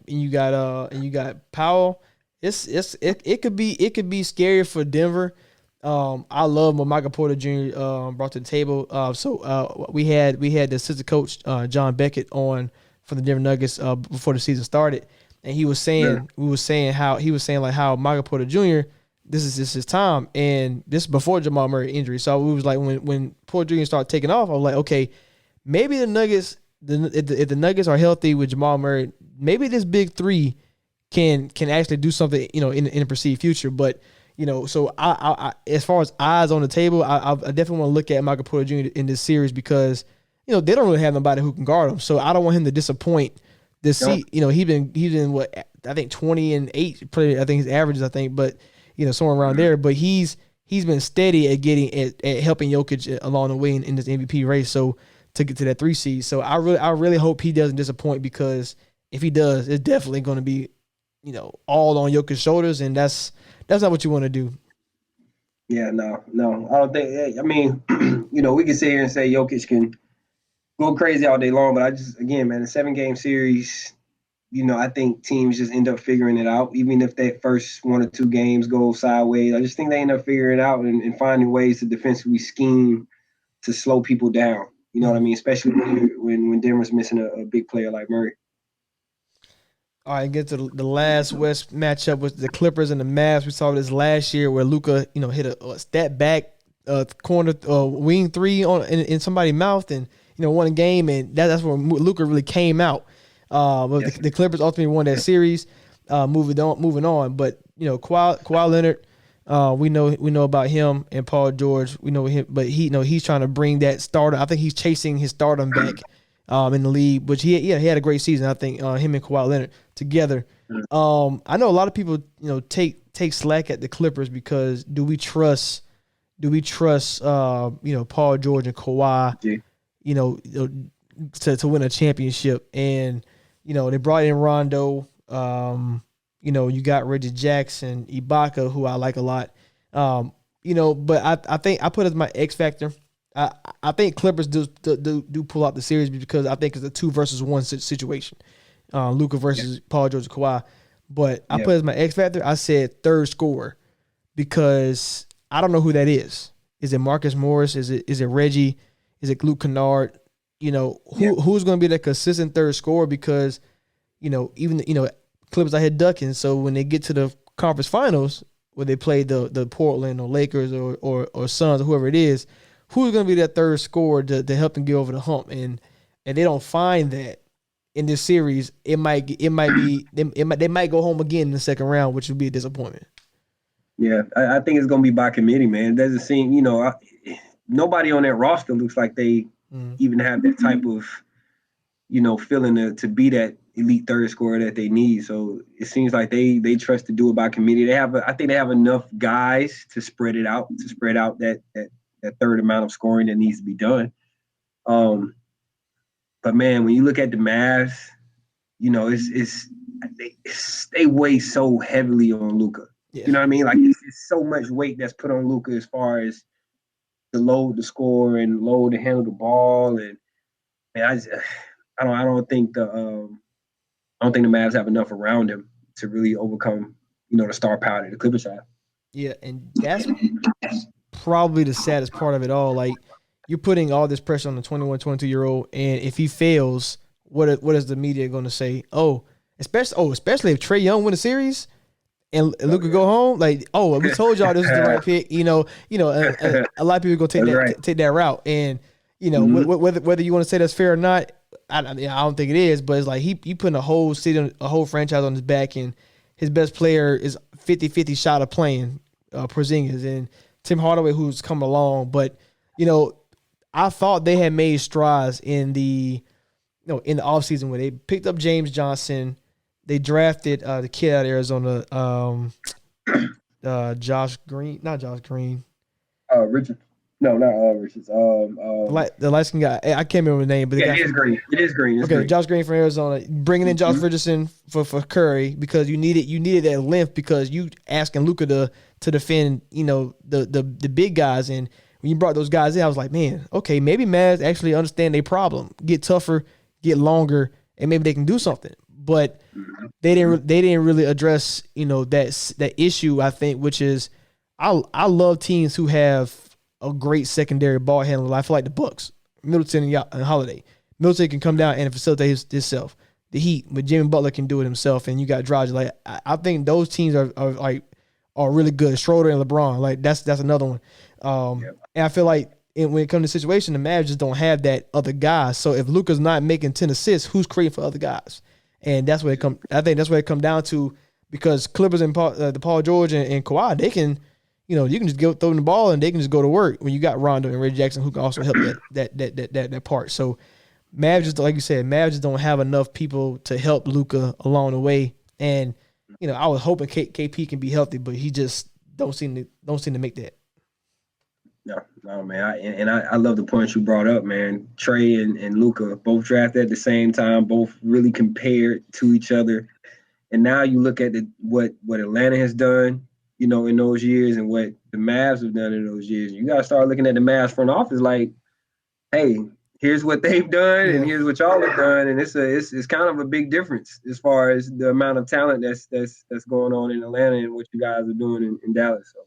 you got Powell, it could be scary for Denver. I love what Michael Porter Jr. Brought to the table. So we had the assistant coach John Beckett on from the Denver Nuggets before the season started, and he was saying how Michael Porter Jr. this is his time, and this is before Jamal Murray injury. So it was like when Porter Jr. started taking off, I was like, okay, maybe the Nuggets, if the Nuggets are healthy with Jamal Murray, maybe this big three can actually do something, in the perceived future. But so I as far as eyes on the table, I definitely want to look at Michael Porter Jr. in this series because they don't really have nobody who can guard him. So I don't want him to disappoint this season. He's been what I think 20-8, I think his averages, but somewhere around there. But he's been steady at helping Jokic along the way in this MVP race. So to get to that 3 seed. So I really hope he doesn't disappoint, because if he does, it's definitely going to be all on Jokic's shoulders, and that's not what you want to do. Yeah, no, I don't think. I mean, we can sit here and say Jokic can go crazy all day long, but I just, again, man, a 7-game series, I think teams just end up figuring it out, even if that first 1 or 2 games go sideways. I just think they end up figuring it out and finding ways to defensively scheme to slow people down. You know what I mean? Especially when Denver's missing a big player like Murray. All right, get to the last West matchup with the Clippers and the Mavs. We saw this last year where Luka, hit a step back corner wing 3 in somebody's mouth and won a game, and that's where Luka really came out. But yes. the Clippers ultimately won that series. Moving on. But Kawhi Leonard, we know about him, and Paul George, we know him, but he's trying to bring that starter. I think he's chasing his stardom back in the league, which he had a great season. I think him and Kawhi Leonard together. I know a lot of people take slack at the Clippers because do we trust Paul George and Kawhi to win a championship? And they brought in Rondo. You got Reggie Jackson, Ibaka, who I like a lot. But I think I put as my X factor. I think Clippers do pull out the series because I think it's a 2 versus 1 situation. Luka versus Paul George and Kawhi. But I put as my X factor, I said third scorer because I don't know who that is. Is it Marcus Morris? Is it Reggie? Is it Luke Kennard? Who's going to be that consistent third scorer? Because even Clippers out here ducking. So when they get to the conference finals, where they play the Portland or Lakers or Suns or whoever it is, who's going to be that third scorer to help them get over the hump? And they don't find that in this series. They might go home again in the second round, which would be a disappointment. Yeah, I think it's going to be by committee, man. It doesn't seem, nobody on that roster looks like they even have that type of, feeling to be that elite third scorer that they need. So it seems like they trust to do it by committee. I think they have enough guys to spread out that third amount of scoring that needs to be done. But man, when you look at the Mavs, they weigh so heavily on Luka. Yeah. You know what I mean? Like it's so much weight that's put on Luka as far as the load to score and load to handle the ball. And man, I don't think the Mavs have enough around him to really overcome, the star power that the Clippers have. Yeah, and that's probably the saddest part of it all. Like, you're putting all this pressure on the 21, 22-year-old, and if he fails, what is the media going to say? Especially if Trae Young win a series and Luka go home, like, we told y'all this was the right pick. A lot of people gonna take that route, and whether you want to say that's fair or not, I don't think it is. But it's like he putting a whole city, a whole franchise on his back, and his best player is 50-50 shot of playing Porzingis and Tim Hardaway, who's come along. But I thought they had made strides in the offseason where they picked up James Johnson. They drafted the kid out of Arizona, Josh Green. Not Josh Green. Richard. No, not Richards. The light-skinned guy. I can't remember the name, but it is Green. It is Green. Okay, Green. Josh Green from Arizona, bringing in Josh Richardson for Curry because you needed that length because you asking Luka to defend the big guys, and when you brought those guys in, I was like, man, okay, maybe Mavs actually understand their problem, get tougher, get longer, and maybe they can do something. But they didn't really address that issue, I think, which is I love teams who have a great secondary ball handler. I feel like the Bucks, Middleton and Holiday. Middleton can come down and facilitate himself. The Heat, but Jimmy Butler can do it himself, and you got Dragic. Like I think those teams are are really good. Schroeder and LeBron, like that's another one. And I feel like when it comes to the situation, the Mavs just don't have that other guy. So if Luka's not making 10 assists, who's creating for other guys? And that's where it come. I think that's where it come down to, because Clippers and the Paul George and Kawhi, they can, you can just throw them the ball and they can just go to work when you got Rondo and Reggie Jackson who can also help that part. So Mavs just, like you said, Mavs just don't have enough people to help Luka along the way. And I was hoping KP can be healthy, but he just don't seem to make that. No, man. I love the points you brought up, man. Trey and Luka both drafted at the same time, both really compared to each other. And now you look at what Atlanta has done, in those years, and what the Mavs have done in those years. You got to start looking at the Mavs front office like, hey, here's what they've done, and here's what y'all have done, and it's kind of a big difference as far as the amount of talent that's going on in Atlanta and what you guys are doing in Dallas. So.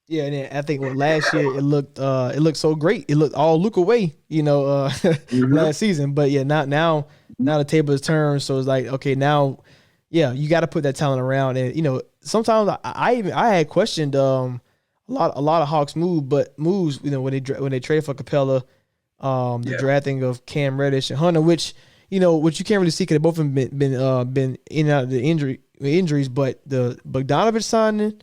Yeah, and then I think last year it looked so great. It looked all Luka way, last season. But yeah, now the table is turned, so it's like, okay, now, yeah, you got to put that talent around. And sometimes I had questioned a lot of Hawks moves, when they traded for Capella, the drafting of Cam Reddish and Hunter, which you can't really see because they both have been in and out of the injuries, but the Bogdanovich signing,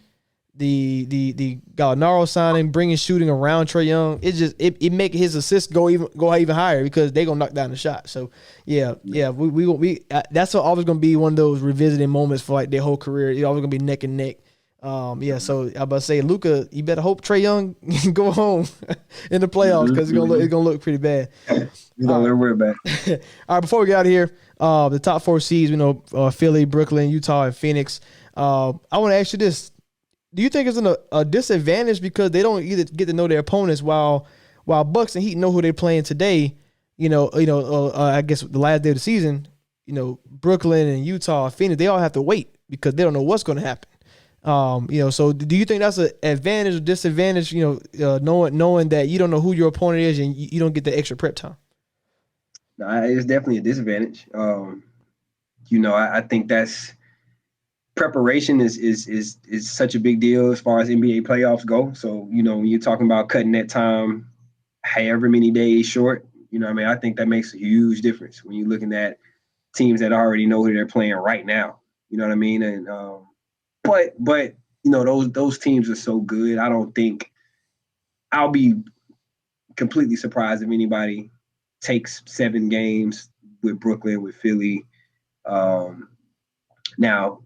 the Gallinaro signing, bringing shooting around Trae Young, it make his assists go even higher because they gonna knock down the shot. So yeah, we that's always gonna be one of those revisiting moments for like their whole career. It's always gonna be neck and neck. So I'm about to say, Luka, you better hope Trae Young go home in the playoffs because it's gonna look pretty bad. You don't worry about it. All right, before we get out of here, the top 4 seeds, Philly, Brooklyn, Utah, and Phoenix. I want to ask you this. Do you think it's a disadvantage because they don't either get to know their opponents while Bucks and Heat know who they're playing today? I guess the last day of the season, Brooklyn and Utah, Phoenix, they all have to wait because they don't know what's going to happen. So do you think that's an advantage or disadvantage? Knowing that you don't know who your opponent is and you don't get the extra prep time. No, it's definitely a disadvantage. I think that's. Preparation is such a big deal as far as NBA playoffs go. So, when you're talking about cutting that time however many days short, I think that makes a huge difference when you're looking at teams that already know who they're playing right now. You know what I mean? And but those teams are so good. I don't think I'll be completely surprised if anybody takes 7 games with Brooklyn, with Philly. Now,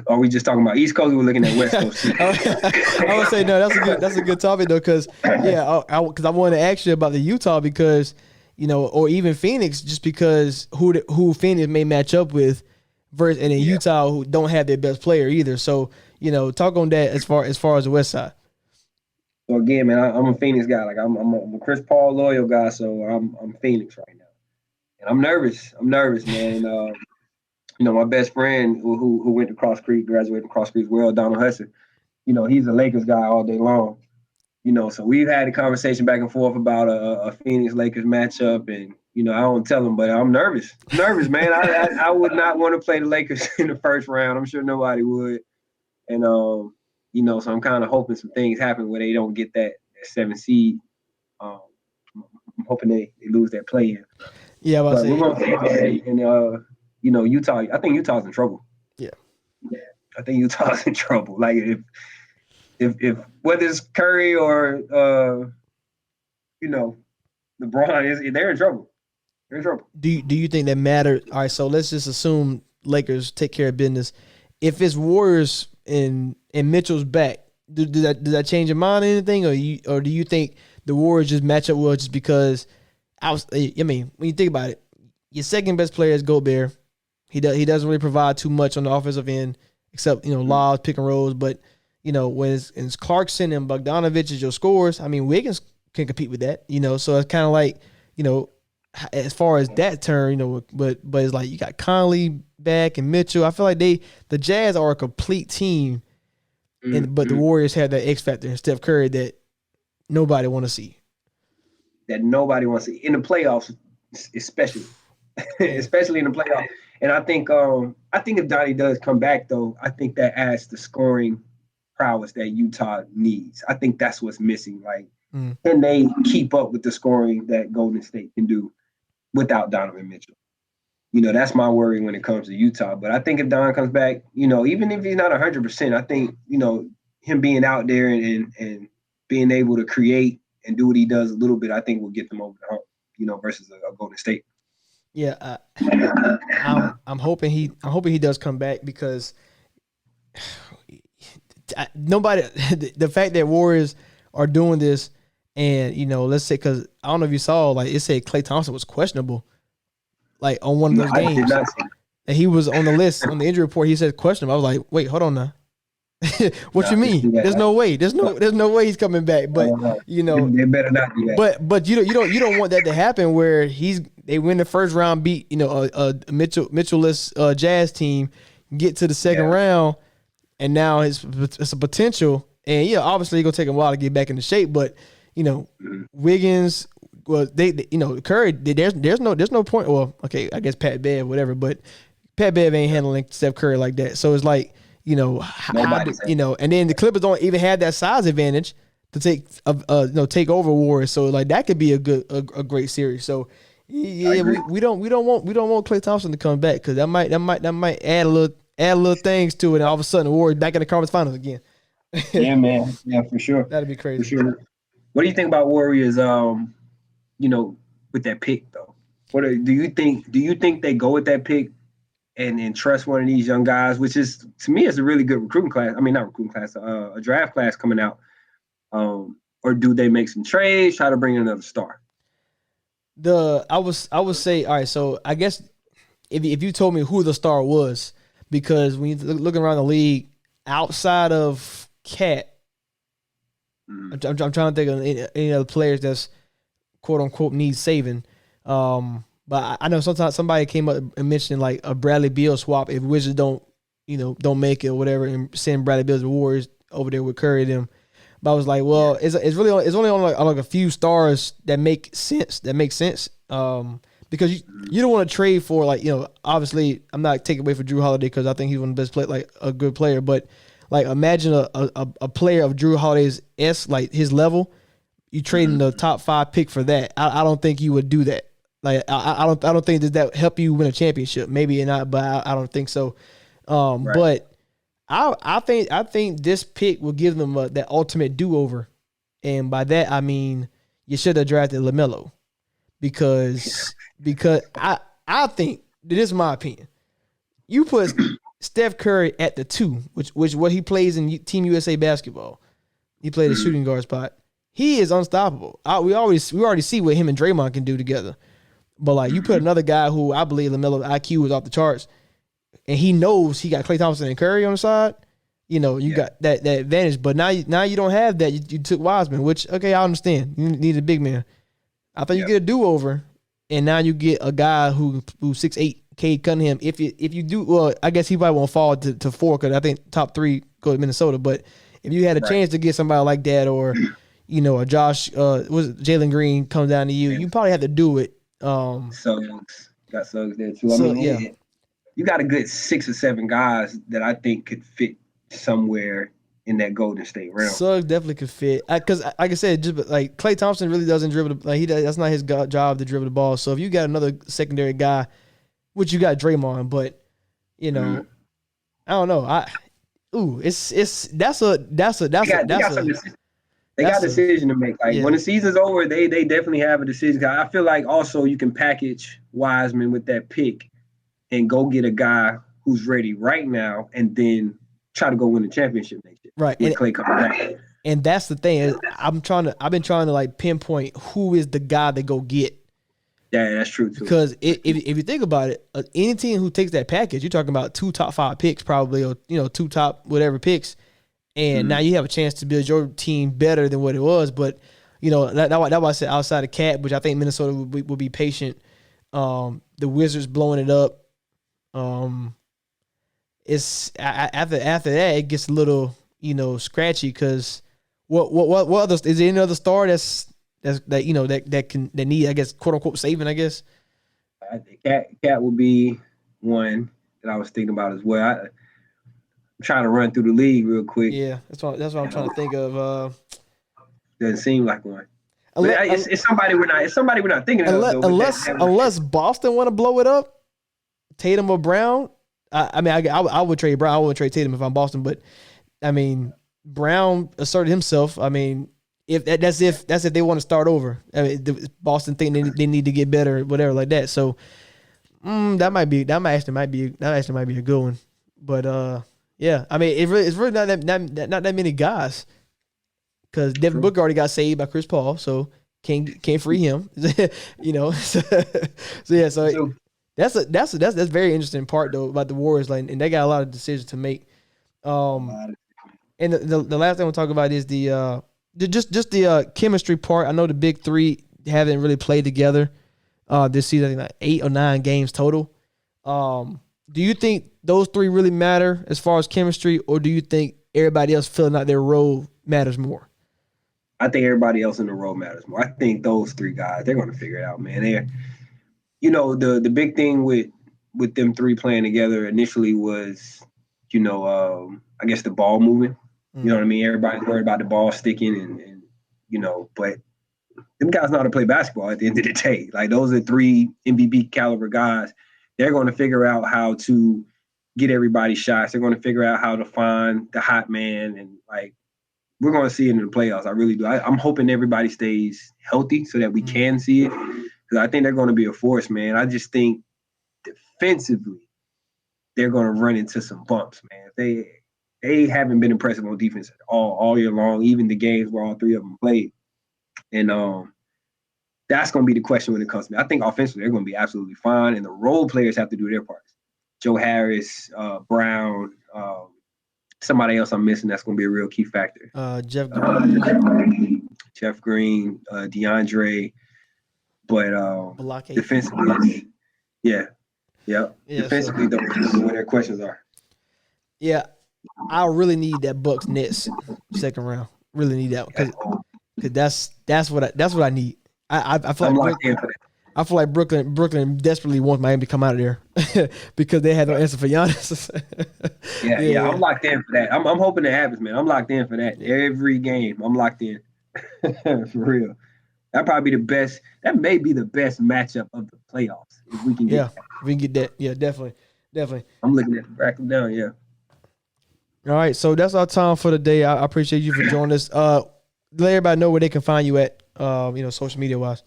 are we just talking about East Coast? We're looking at West Coast. I would say no. That's a good topic though, because because I wanted to ask you about the Utah because or even Phoenix, just because who Phoenix may match up with, versus and in Utah who don't have their best player either. So talk on that as far as the West side. So again, man, I'm a Phoenix guy. Like I'm a Chris Paul loyal guy, so I'm Phoenix right now, and I'm nervous. Man. My best friend who went to Cross Creek, graduated from Cross Creek as well, Donald Hudson, he's a Lakers guy all day long. So we've had a conversation back and forth about a Phoenix Lakers matchup, and I don't tell him, but I'm nervous. Man. I would not want to play the Lakers in the first round. I'm sure nobody would, and so I'm kind of hoping some things happen where they don't get that 7 seed. I'm hoping they lose that play-in. Yeah, but we're gonna see. Utah. I think Utah's in trouble. Yeah, I think Utah's in trouble. Like if whether it's Curry or LeBron, they're in trouble. They're in trouble. Do you think that matters? All right, so let's just assume Lakers take care of business. If it's Warriors and Mitchell's back, does that change your mind or anything, or do you think the Warriors just match up well just because? When you think about it, your second best player is Gobert. He doesn't really provide too much on the offensive end, except lobs, pick and rolls. But when it's Clarkson and Bogdanovich is your scores, Wiggins can compete with that. So it's kind of like as far as that turn, but it's like you got Conley back and Mitchell. I feel like the Jazz are a complete team, but the Warriors have that X factor and Steph Curry that nobody want to see. That nobody wants to see in the playoffs, especially. Especially in the playoffs. And I think if Donnie does come back, though, I think that adds the scoring prowess that Utah needs. I think that's what's missing. Like, can they keep up with the scoring that Golden State can do without Donovan Mitchell? That's my worry when it comes to Utah. But I think if Don comes back, even if he's not 100%, I think, him being out there and being able to create and do what he does a little bit, I think will get them over the hump, versus a Golden State. Yeah, I'm hoping he does come back because nobody. The fact that Warriors are doing this, and let's say because I don't know if you saw, like it said Klay Thompson was questionable, like on one of those games, and he was on the list on the injury report. He said questionable. I was like, wait, hold on now. What you mean? There's no way. There's no way he's coming back. But they better not do that. But you don't want that to happen where they win the first round, beat a Mitchell-less Jazz team, get to the second round, and now it's a potential. And obviously it's gonna take him a while to get back into shape. But Wiggins, well, they Curry. There's no point. Well, okay, I guess Pat Bev, whatever. But Pat Bev ain't handling Steph Curry like that. So it's like. And then the Clippers don't even have that size advantage to take over Warriors. So like that could be a great series. So we don't want Klay Thompson to come back because that might add a little things to it. And all of a sudden the Warriors back in the conference finals again. Yeah, man. Yeah, for sure. That'd be crazy. For sure. What do you think about Warriors? With that pick though. Do you think they go with that pick? And trust one of these young guys, which is to me is a really good recruiting class. I mean, not recruiting class, a draft class coming out. Or do they make some trades, try to bring in another star? I would say, all right. So I guess if you told me who the star was, because when you're looking around the league outside of Cat, I'm trying to think of any other players that's quote unquote needs saving. But I know sometimes somebody came up and mentioned like a Bradley Beal swap if Wizards don't make it or whatever, and send Bradley Beal to the Warriors over there with Curry and them. But I was like, well, it's only on like a few stars that make sense. Because you don't want to trade for like obviously I'm not taking away for Drew Holiday because I think he's one of the best play like a good player. But like imagine a player of Drew Holiday's like his level, you trading the top 5 pick for that. I don't think you would do that. Like I don't think that help you win a championship. Maybe not, but I don't think so. Right. But I think this pick will give them that ultimate do-over, and by that I mean you should have drafted LaMelo because I think this is my opinion. You put Steph Curry at the 2, which what he plays in Team USA basketball. He played a shooting guard spot. He is unstoppable. We already see what him and Draymond can do together. But like you put another guy who I believe LaMelo's IQ is off the charts, and he knows he got Klay Thompson and Curry on the side. You got that advantage. But now you don't have that. You took Wiseman, which okay, I understand. You need a big man. I thought you get a do over, and now you get a guy who's 6'8", Cade Cunningham. If you do well, I guess he probably won't fall to 4 because I think top 3 go to Minnesota. But if you had a chance to get somebody like that, or a Josh, Jalen Green comes down to you, you probably have to do it. Suggs got Suggs there too. You got a good 6 or 7 guys that I think could fit somewhere in that Golden State realm. Suggs definitely could fit because, like I said, just like Klay Thompson really doesn't dribble. That's not his job to dribble the ball. So if you got another secondary guy, which you got Draymond, but I don't know. They got a decision to make. Like when the season's over, they definitely have a decision. I feel like also you can package Wiseman with that pick and go get a guy who's ready right now, and then try to go win the championship next year. Right, with Klay coming back. And that's the thing. I've been trying to like pinpoint who is the guy to go get. Yeah, that's true too. Because if you think about it, any team who takes that package, you're talking about 2 top 5 picks probably, or 2 top whatever picks. And now you have a chance to build your team better than what it was. But, that's why I said outside of Cat, which I think Minnesota will be patient. The Wizards blowing it up. It's after that, it gets a little, scratchy because what other, is there any other star that need, I guess, quote unquote saving, I guess? I think Cat would be one that I was thinking about as well. trying to run through the league real quick. Yeah, that's what I'm trying to think of. Doesn't seem like one. But it's somebody we're not thinking of though. Unless Boston want to blow it up, Tatum or Brown. I would trade Brown. I wouldn't trade Tatum if I'm Boston, but I mean Brown asserted himself. I mean, if they want to start over. I mean, Boston think they need to get better, whatever like that. So that actually might be a good one. But yeah, I mean it's really not that many guys. Because Devin Booker already got saved by Chris Paul, so can't free him. You know, so that's very interesting part though about the Warriors. Like, and they got a lot of decisions to make. And the last thing we'll talk about is the chemistry part. I know the big three haven't really played together this season. I think like 8 or 9 games total. Do you think those three really matter as far as chemistry, or do you think everybody else filling out their role matters more? I think everybody else in the role matters more. I think those 3 guys, they're going to figure it out, man. They're, you know, the big thing with them 3 playing together initially was, you know, I guess the ball moving. You know what I mean? Everybody's worried about the ball sticking and you know, but them guys know how to play basketball at the end of the day. Like, those are 3 MVP caliber guys. They're going to figure out how to get everybody shots. They're going to figure out how to find the hot man, and like, we're going to see it in the playoffs. I really do. I'm hoping everybody stays healthy so that we can see it, because I think they're going to be a force, man. I just think defensively, they're going to run into some bumps, man. They haven't been impressive on defense at all year long, even the games where all 3 of them played. And that's going to be the question when it comes to me. I think offensively, they're going to be absolutely fine, and the role players have to do their parts. Joe Harris, Brown, somebody else I'm missing that's going to be a real key factor. Jeff Green, DeAndre, but defensively, defensively, those are where their questions are. Yeah, I really need that Bucks Nets second round. Really need that because that's what I need. I feel like I feel like Brooklyn desperately wants Miami to come out of there because they had no answer for Giannis. yeah, I'm locked in for that. I'm hoping it happens, man. I'm locked in for that. Every game, I'm locked in. For real. That probably be the best. That may be the best matchup of the playoffs if we can get that. If we can get that. Yeah, definitely. I'm looking at back them down. Yeah. All right, so that's our time for the day. I appreciate you for joining us. Let everybody know where they can find you at. Social media wise.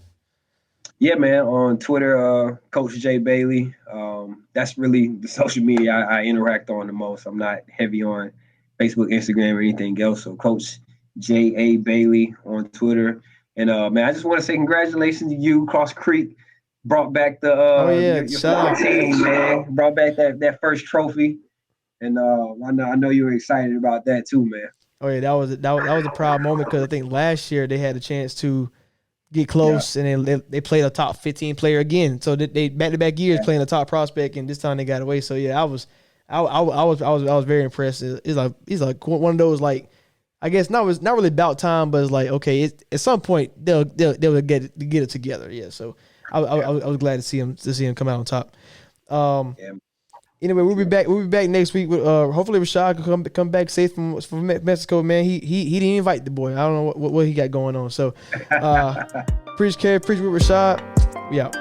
Yeah, man. On Twitter, Coach J Bailey. That's really the social media I interact on the most. I'm not heavy on Facebook, Instagram, or anything else. So Coach J.A. Bailey on Twitter. And man, I just want to say congratulations to you, Cross Creek. Brought back the your team, man. Brought back that first trophy. And I know you were excited about that too, man. Oh yeah, that was a proud moment because I think last year they had a chance to get close, and they played a top 15 player again. So they back-to-back years playing a top prospect, and this time they got away. So yeah, I was very impressed. It's like one of those, like, I guess not really about time, but it's like, okay, at some point they'll get it together. Yeah, so I was glad to see him come out on top. Anyway, we'll be back next week with hopefully Rashad can come back safe from Mexico, man. He didn't invite the boy. I don't know what he got going on. So Preach Kev Preach with Rashad. We out.